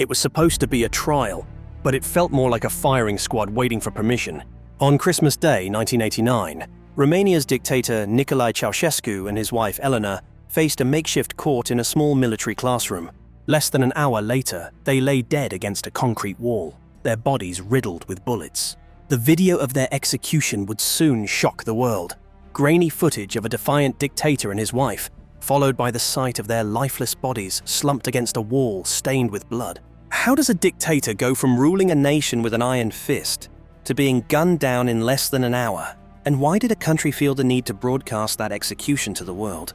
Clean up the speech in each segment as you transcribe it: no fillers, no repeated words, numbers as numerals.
It was supposed to be a trial, but it felt more like a firing squad waiting for permission. On Christmas Day, 1989, Romania's dictator Nicolae Ceaușescu and his wife Elena faced a makeshift court in a small military classroom. Less than an hour later, they lay dead against a concrete wall, their bodies riddled with bullets. The video of their execution would soon shock the world. Grainy footage of a defiant dictator and his wife, followed by the sight of their lifeless bodies slumped against a wall stained with blood. How does a dictator go from ruling a nation with an iron fist to being gunned down in less than an hour? And why did a country feel the need to broadcast that execution to the world?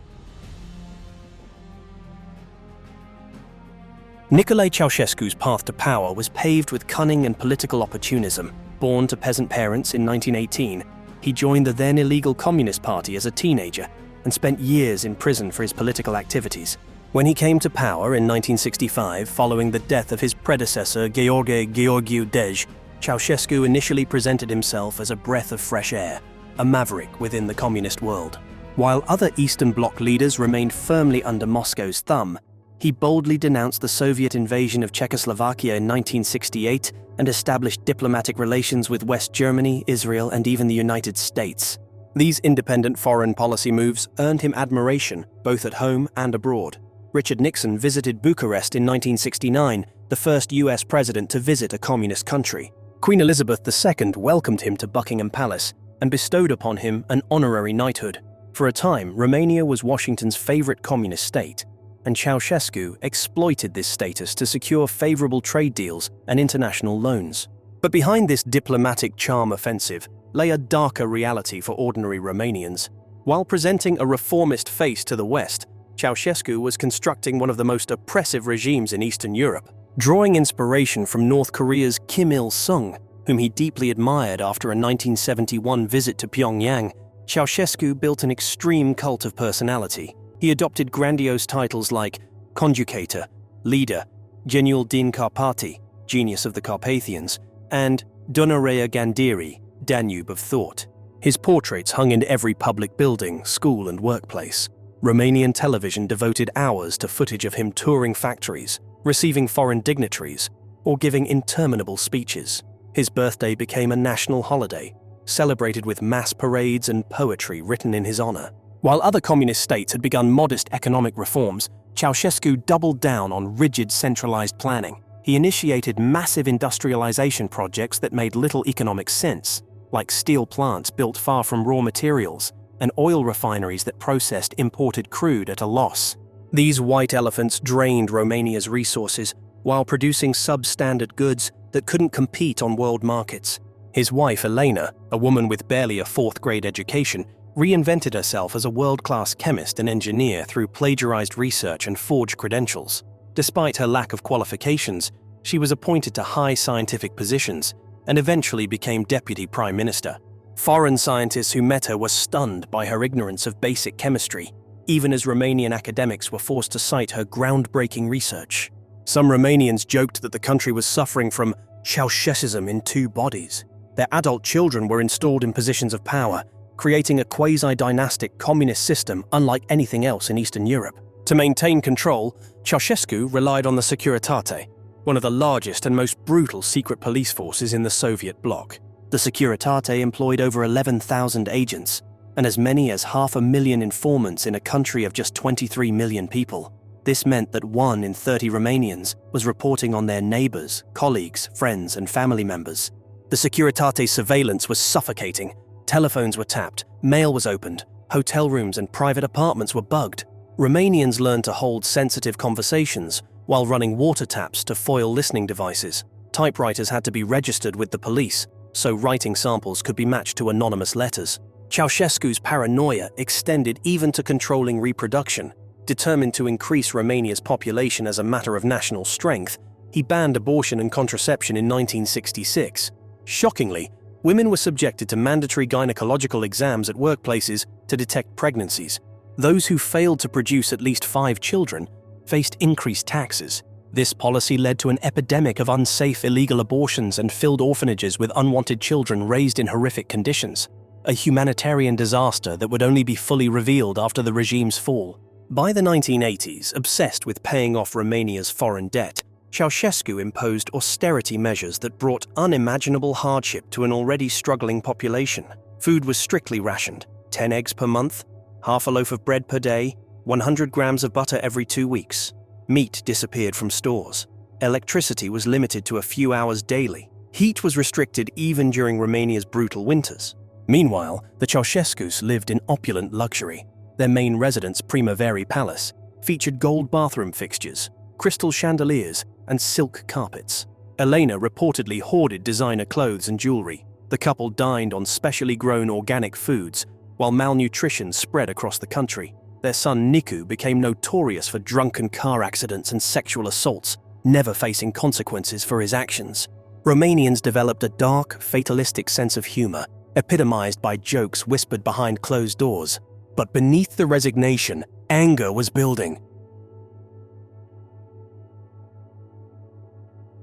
Nicolae Ceaușescu's path to power was paved with cunning and political opportunism. Born to peasant parents in 1918, he joined the then illegal Communist Party as a teenager and spent years in prison for his political activities. When he came to power in 1965, following the death of his predecessor Gheorghe Gheorghiu Dej, Ceaușescu initially presented himself as a breath of fresh air, a maverick within the communist world. While other Eastern Bloc leaders remained firmly under Moscow's thumb, he boldly denounced the Soviet invasion of Czechoslovakia in 1968 and established diplomatic relations with West Germany, Israel, and even the United States. These independent foreign policy moves earned him admiration both at home and abroad. Richard Nixon visited Bucharest in 1969, the first US president to visit a communist country. Queen Elizabeth II welcomed him to Buckingham Palace and bestowed upon him an honorary knighthood. For a time, Romania was Washington's favorite communist state, and Ceaușescu exploited this status to secure favorable trade deals and international loans. But behind this diplomatic charm offensive lay a darker reality for ordinary Romanians. While presenting a reformist face to the West, Ceaușescu was constructing one of the most oppressive regimes in Eastern Europe. Drawing inspiration from North Korea's Kim Il-sung, whom he deeply admired after a 1971 visit to Pyongyang, Ceaușescu built an extreme cult of personality. He adopted grandiose titles like Conjugator, Leader, Geniul din Carpati, Genius of the Carpathians, and Dunărea Gândirii, Danube of Thought. His portraits hung in every public building, school, and workplace. Romanian television devoted hours to footage of him touring factories, receiving foreign dignitaries, or giving interminable speeches. His birthday became a national holiday, celebrated with mass parades and poetry written in his honor. While other communist states had begun modest economic reforms, Ceaușescu doubled down on rigid centralized planning. He initiated massive industrialization projects that made little economic sense, like steel plants built far from raw materials and oil refineries that processed imported crude at a loss. These white elephants drained Romania's resources while producing substandard goods that couldn't compete on world markets. His wife, Elena, a woman with barely a fourth-grade education, reinvented herself as a world-class chemist and engineer through plagiarized research and forged credentials. Despite her lack of qualifications, she was appointed to high scientific positions and eventually became deputy prime minister. Foreign scientists who met her were stunned by her ignorance of basic chemistry, even as Romanian academics were forced to cite her groundbreaking research. Some Romanians joked that the country was suffering from Ceaușescism in two bodies. Their adult children were installed in positions of power, creating a quasi-dynastic communist system unlike anything else in Eastern Europe. To maintain control, Ceaușescu relied on the Securitate, one of the largest and most brutal secret police forces in the Soviet bloc. The Securitate employed over 11,000 agents and as many as 500,000 informants in a country of just 23 million people. This meant that 1 in 30 Romanians was reporting on their neighbors, colleagues, friends, and family members. The Securitate surveillance was suffocating. Telephones were tapped, mail was opened, hotel rooms and private apartments were bugged. Romanians learned to hold sensitive conversations while running water taps to foil listening devices. Typewriters had to be registered with the police, so writing samples could be matched to anonymous letters. Ceaușescu's paranoia extended even to controlling reproduction. Determined to increase Romania's population as a matter of national strength, he banned abortion and contraception in 1966. Shockingly, women were subjected to mandatory gynecological exams at workplaces to detect pregnancies. Those who failed to produce at least 5 children faced increased taxes. This policy led to an epidemic of unsafe illegal abortions and filled orphanages with unwanted children raised in horrific conditions, a humanitarian disaster that would only be fully revealed after the regime's fall. By the 1980s, obsessed with paying off Romania's foreign debt, Ceaușescu imposed austerity measures that brought unimaginable hardship to an already struggling population. Food was strictly rationed: 10 eggs per month, half a loaf of bread per day, 100 grams of butter every 2 weeks. Meat disappeared from stores. Electricity was limited to a few hours daily. Heat was restricted even during Romania's brutal winters. Meanwhile, the Ceaușescus lived in opulent luxury. Their main residence, Primăverii Palace, featured gold bathroom fixtures, crystal chandeliers, and silk carpets. Elena reportedly hoarded designer clothes and jewelry. The couple dined on specially grown organic foods, while malnutrition spread across the country. Their son Nicu became notorious for drunken car accidents and sexual assaults, never facing consequences for his actions. Romanians developed a dark, fatalistic sense of humor, epitomized by jokes whispered behind closed doors. But beneath the resignation, anger was building.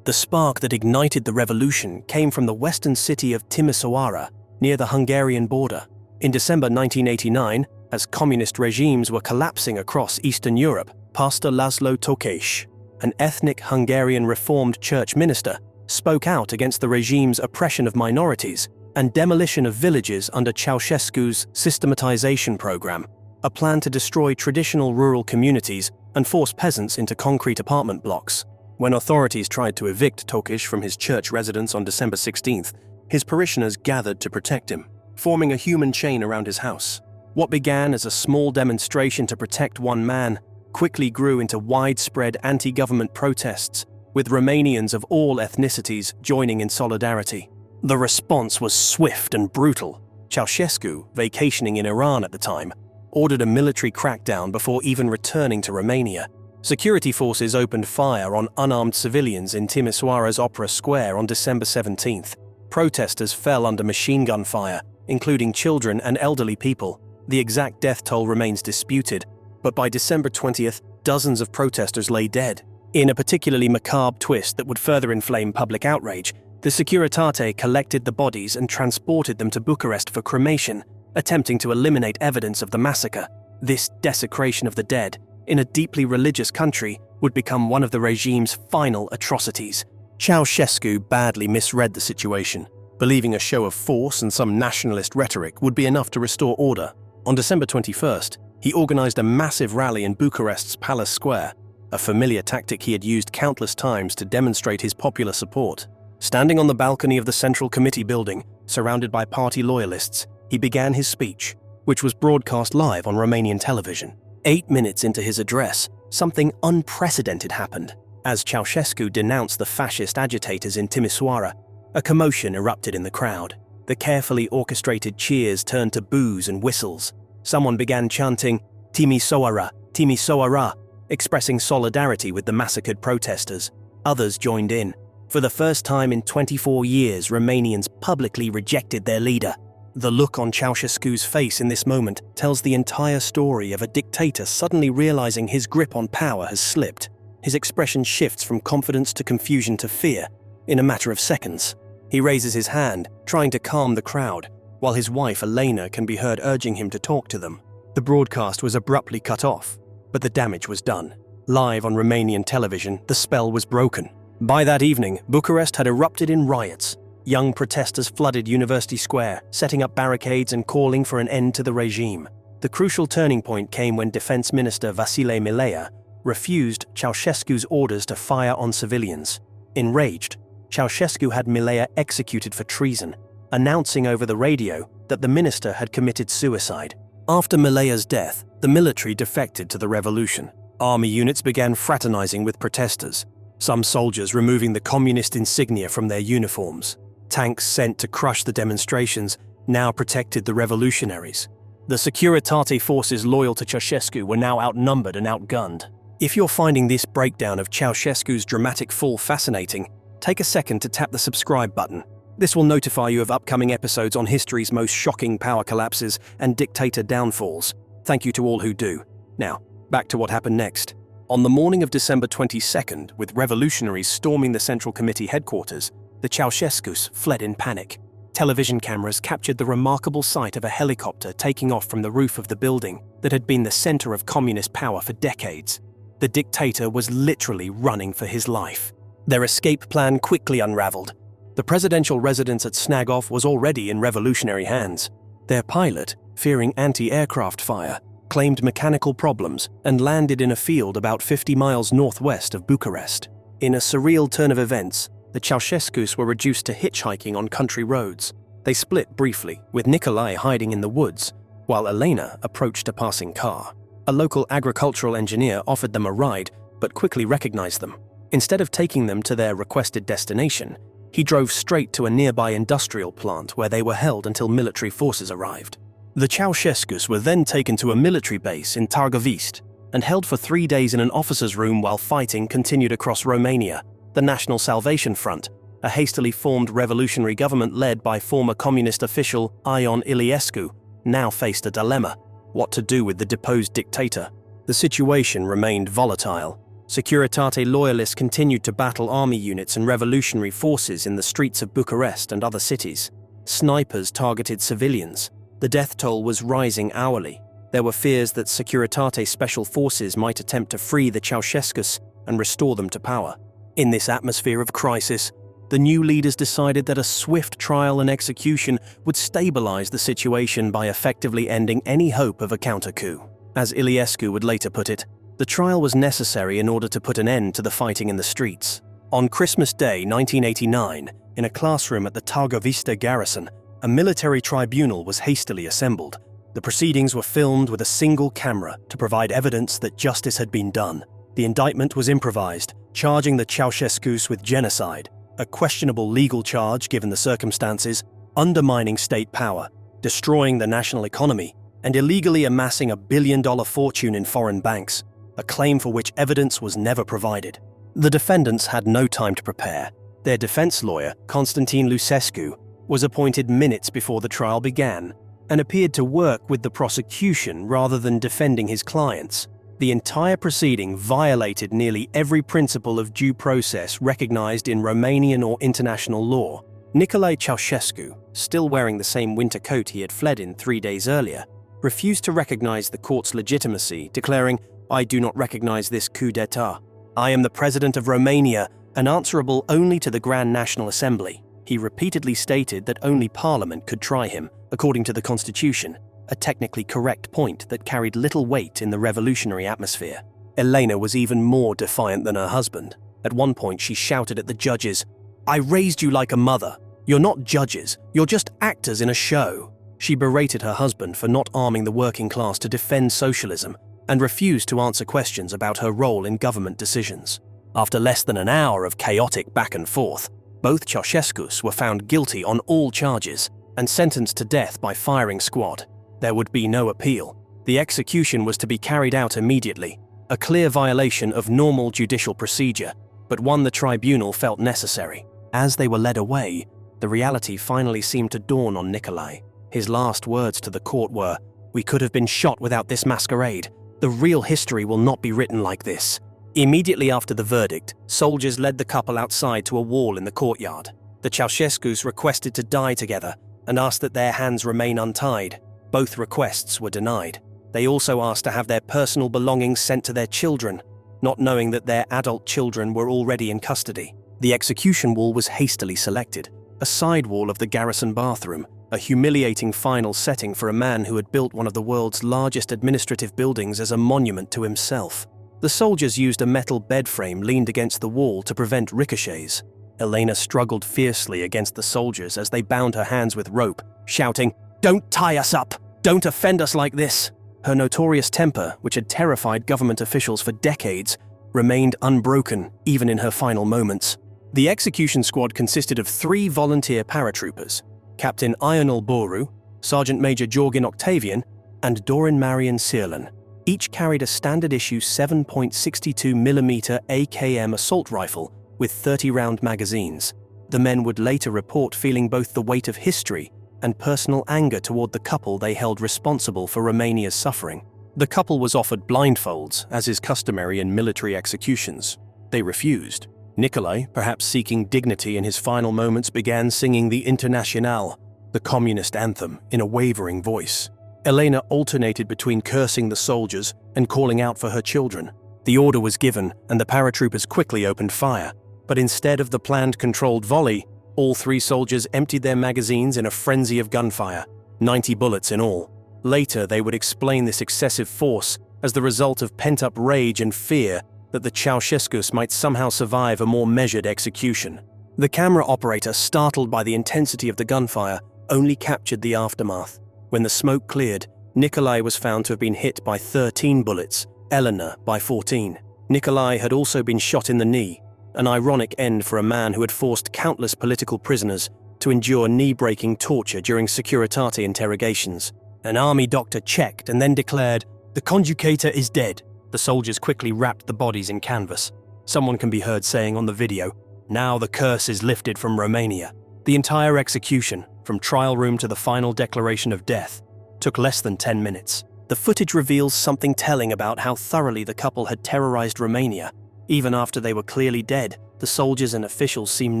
The spark that ignited the revolution came from the western city of Timișoara, near the Hungarian border. In December 1989, as communist regimes were collapsing across Eastern Europe, Pastor Laszlo Tokes, an ethnic Hungarian Reformed Church minister, spoke out against the regime's oppression of minorities and demolition of villages under Ceaușescu's systematization program, a plan to destroy traditional rural communities and force peasants into concrete apartment blocks. When authorities tried to evict Tokes from his church residence on December 16th, his parishioners gathered to protect him, forming a human chain around his house. What began as a small demonstration to protect one man quickly grew into widespread anti-government protests, with Romanians of all ethnicities joining in solidarity. The response was swift and brutal. Ceaușescu, vacationing in Iran at the time, ordered a military crackdown before even returning to Romania. Security forces opened fire on unarmed civilians in Timișoara's Opera Square on December 17th. Protesters fell under machine gun fire, including children and elderly people. The exact death toll remains disputed, but by December 20th, dozens of protesters lay dead. In a particularly macabre twist that would further inflame public outrage, the Securitate collected the bodies and transported them to Bucharest for cremation, attempting to eliminate evidence of the massacre. This desecration of the dead, in a deeply religious country, would become one of the regime's final atrocities. Ceaușescu badly misread the situation, believing a show of force and some nationalist rhetoric would be enough to restore order. On December 21st, he organized a massive rally in Bucharest's Palace Square, a familiar tactic he had used countless times to demonstrate his popular support. Standing on the balcony of the Central Committee building, surrounded by party loyalists, he began his speech, which was broadcast live on Romanian television. 8 minutes into his address, something unprecedented happened. As Ceaușescu denounced the fascist agitators in Timișoara, a commotion erupted in the crowd. The carefully orchestrated cheers turned to boos and whistles. Someone began chanting, "Timișoara, Timișoara," expressing solidarity with the massacred protesters. Others joined in. For the first time in 24 years, Romanians publicly rejected their leader. The look on Ceaușescu's face in this moment tells the entire story of a dictator suddenly realizing his grip on power has slipped. His expression shifts from confidence to confusion to fear in a matter of seconds. He raises his hand, trying to calm the crowd, while his wife Elena can be heard urging him to talk to them. The broadcast was abruptly cut off, but the damage was done. Live on Romanian television, the spell was broken. By that evening, Bucharest had erupted in riots. Young protesters flooded University Square, setting up barricades and calling for an end to the regime. The crucial turning point came when Defense Minister Vasile Milea refused Ceaușescu's orders to fire on civilians. Enraged, Ceaușescu had Milea executed for treason, announcing over the radio that the minister had committed suicide. After Milea's death, the military defected to the revolution. Army units began fraternizing with protesters, some soldiers removing the communist insignia from their uniforms. Tanks sent to crush the demonstrations now protected the revolutionaries. The Securitate forces loyal to Ceaușescu were now outnumbered and outgunned. If you're finding this breakdown of Ceaușescu's dramatic fall fascinating, take a second to tap the subscribe button. This will notify you of upcoming episodes on history's most shocking power collapses and dictator downfalls. Thank you to all who do. Now, back to what happened next. On the morning of December 22nd, with revolutionaries storming the Central Committee headquarters, the Ceaușescus fled in panic. Television cameras captured the remarkable sight of a helicopter taking off from the roof of the building that had been the center of communist power for decades. The dictator was literally running for his life. Their escape plan quickly unraveled. The presidential residence at Snagov was already in revolutionary hands. Their pilot, fearing anti-aircraft fire, claimed mechanical problems and landed in a field about 50 miles northwest of Bucharest. In a surreal turn of events, the Ceaușescus were reduced to hitchhiking on country roads. They split briefly, with Nicolae hiding in the woods, while Elena approached a passing car. A local agricultural engineer offered them a ride, but quickly recognized them. Instead of taking them to their requested destination, he drove straight to a nearby industrial plant where they were held until military forces arrived. The Ceaușescus were then taken to a military base in Târgoviște and held for 3 days in an officer's room while fighting continued across Romania. The National Salvation Front, a hastily formed revolutionary government led by former communist official Ion Iliescu, now faced a dilemma: what to do with the deposed dictator. The situation remained volatile. Securitate loyalists continued to battle army units and revolutionary forces in the streets of Bucharest and other cities. Snipers targeted civilians. The death toll was rising hourly. There were fears that Securitate special forces might attempt to free the Ceaușescus and restore them to power. In this atmosphere of crisis, the new leaders decided that a swift trial and execution would stabilize the situation by effectively ending any hope of a counter-coup. As Iliescu would later put it, the trial was necessary in order to put an end to the fighting in the streets. On Christmas Day 1989, in a classroom at the Târgoviște garrison, a military tribunal was hastily assembled. The proceedings were filmed with a single camera to provide evidence that justice had been done. The indictment was improvised, charging the Ceaușescus with genocide, a questionable legal charge given the circumstances, undermining state power, destroying the national economy, and illegally amassing $1 billion fortune in foreign banks, a claim for which evidence was never provided. The defendants had no time to prepare. Their defense lawyer, Constantine Lucescu, was appointed minutes before the trial began and appeared to work with the prosecution rather than defending his clients. The entire proceeding violated nearly every principle of due process recognized in Romanian or international law. Nicolae Ceaușescu, still wearing the same winter coat he had fled in 3 days earlier, refused to recognize the court's legitimacy, declaring, "I do not recognize this coup d'état. I am the president of Romania and answerable only to the Grand National Assembly." He repeatedly stated that only Parliament could try him, according to the Constitution, a technically correct point that carried little weight in the revolutionary atmosphere. Elena was even more defiant than her husband. At one point she shouted at the judges, "I raised you like a mother. You're not judges, you're just actors in a show." She berated her husband for not arming the working class to defend socialism and refused to answer questions about her role in government decisions. After less than an hour of chaotic back and forth, both Ceaușescus were found guilty on all charges and sentenced to death by firing squad. There would be no appeal. The execution was to be carried out immediately, a clear violation of normal judicial procedure, but one the tribunal felt necessary. As they were led away, the reality finally seemed to dawn on Nicolae. His last words to the court were, "We could have been shot without this masquerade. The real history will not be written like this." Immediately after the verdict, soldiers led the couple outside to a wall in the courtyard. The Ceaușescus requested to die together and asked that their hands remain untied. Both requests were denied. They also asked to have their personal belongings sent to their children, not knowing that their adult children were already in custody. The execution wall was hastily selected, a side wall of the garrison bathroom, a humiliating final setting for a man who had built one of the world's largest administrative buildings as a monument to himself. The soldiers used a metal bed frame leaned against the wall to prevent ricochets. Elena struggled fiercely against the soldiers as they bound her hands with rope, shouting, "Don't tie us up! Don't offend us like this!" Her notorious temper, which had terrified government officials for decades, remained unbroken even in her final moments. The execution squad consisted of 3 volunteer paratroopers, Captain Ionel Boru, Sergeant Major Georgin Octavian, and Dorin Marian Sirlan. Each carried a standard-issue 7.62mm AKM assault rifle with 30-round magazines. The men would later report feeling both the weight of history and personal anger toward the couple they held responsible for Romania's suffering. The couple was offered blindfolds, as is customary in military executions. They refused. Nicolae, perhaps seeking dignity in his final moments, began singing the Internationale, the communist anthem, in a wavering voice. Elena alternated between cursing the soldiers and calling out for her children. The order was given, and the paratroopers quickly opened fire, But instead of the planned controlled volley, all 3 soldiers emptied their magazines in a frenzy of gunfire, 90 bullets in all. Later, they would explain this excessive force as the result of pent-up rage and fear that the Ceaușescus might somehow survive a more measured execution. The camera operator, startled by the intensity of the gunfire, only captured the aftermath. When the smoke cleared, Nicolae was found to have been hit by 13 bullets, Eleanor by 14. Nicolae had also been shot in the knee, an ironic end for a man who had forced countless political prisoners to endure knee-breaking torture during Securitate interrogations. An army doctor checked and then declared, "The conjugator is dead." The soldiers quickly wrapped the bodies in canvas. Someone can be heard saying on the video, "Now the curse is lifted from Romania." The entire execution, from trial room to the final declaration of death, took less than 10 minutes. The footage reveals something telling about how thoroughly the couple had terrorized Romania. Even after they were clearly dead, the soldiers and officials seemed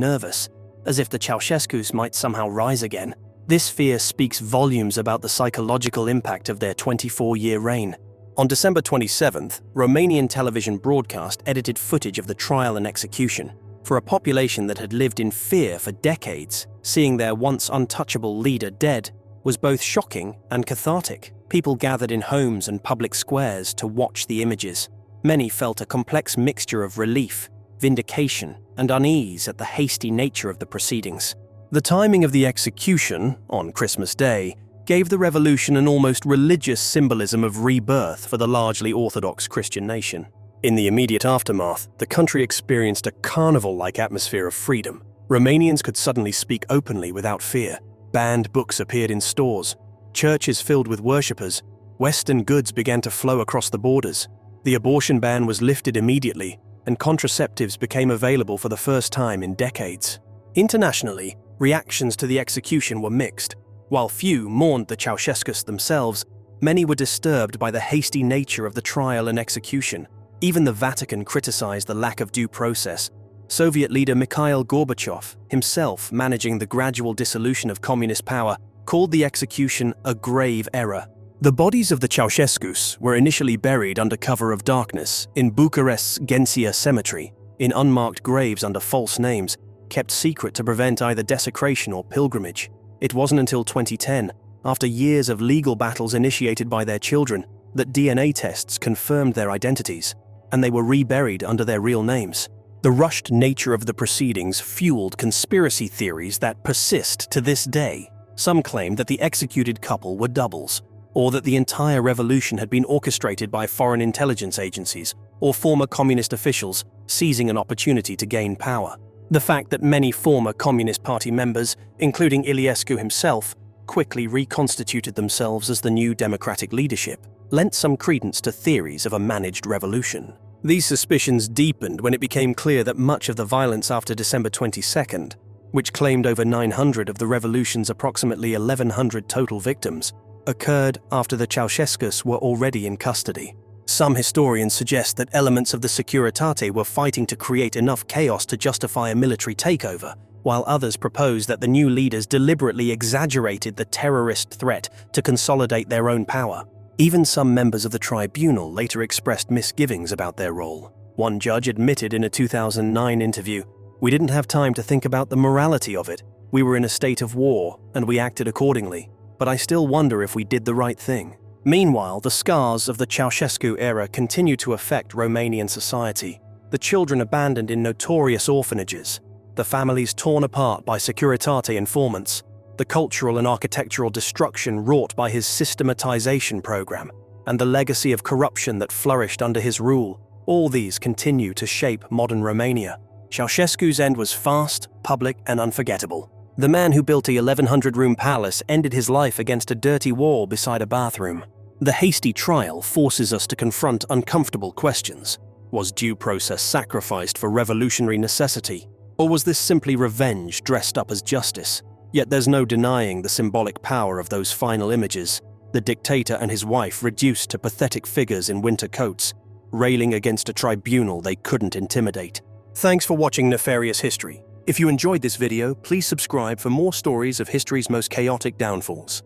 nervous, as if the Ceaușescus might somehow rise again. This fear speaks volumes about the psychological impact of their 24-year reign. On December 27th, Romanian television broadcast edited footage of the trial and execution. For a population that had lived in fear for decades, seeing their once untouchable leader dead was both shocking and cathartic. People gathered in homes and public squares to watch the images. Many felt a complex mixture of relief, vindication, and unease at the hasty nature of the proceedings. The timing of the execution, on Christmas Day, gave the revolution an almost religious symbolism of rebirth for the largely Orthodox Christian nation. In the immediate aftermath, the country experienced a carnival-like atmosphere of freedom. Romanians could suddenly speak openly without fear. Banned books appeared in stores. Churches filled with worshippers. Western goods began to flow across the borders. The abortion ban was lifted immediately, and contraceptives became available for the first time in decades. Internationally, reactions to the execution were mixed. While few mourned the Ceaușescus themselves, many were disturbed by the hasty nature of the trial and execution. Even the Vatican criticized the lack of due process. Soviet leader Mikhail Gorbachev, himself managing the gradual dissolution of communist power, called the execution a grave error. The bodies of the Ceaușescus were initially buried under cover of darkness in Bucharest's Ghencea cemetery, in unmarked graves under false names, kept secret to prevent either desecration or pilgrimage. It wasn't until 2010, after years of legal battles initiated by their children, that DNA tests confirmed their identities, and they were reburied under their real names. The rushed nature of the proceedings fueled conspiracy theories that persist to this day. Some claim that the executed couple were doubles, or that the entire revolution had been orchestrated by foreign intelligence agencies or former communist officials seizing an opportunity to gain power. The fact that many former Communist Party members, including Iliescu himself, quickly reconstituted themselves as the new democratic leadership, lent some credence to theories of a managed revolution. These suspicions deepened when it became clear that much of the violence after December 22nd, which claimed over 900 of the revolution's approximately 1,100 total victims, occurred after the Ceaușescus were already in custody. Some historians suggest that elements of the Securitate were fighting to create enough chaos to justify a military takeover, while others propose that the new leaders deliberately exaggerated the terrorist threat to consolidate their own power. Even some members of the tribunal later expressed misgivings about their role. One judge admitted in a 2009 interview, "We didn't have time to think about the morality of it. We were in a state of war, and we acted accordingly. But I still wonder if we did the right thing." Meanwhile, the scars of the Ceaușescu era continue to affect Romanian society. The children abandoned in notorious orphanages, the families torn apart by Securitate informants, the cultural and architectural destruction wrought by his systematization program, and the legacy of corruption that flourished under his rule, all these continue to shape modern Romania. Ceaușescu's end was fast, public, and unforgettable. The man who built a 1,100-room palace ended his life against a dirty wall beside a bathroom. The hasty trial forces us to confront uncomfortable questions. Was due process sacrificed for revolutionary necessity? Or was this simply revenge dressed up as justice? Yet there's no denying the symbolic power of those final images. The dictator and his wife reduced to pathetic figures in winter coats, railing against a tribunal they couldn't intimidate. Thanks for watching Nefarious History. If you enjoyed this video, please subscribe for more stories of history's most chaotic downfalls.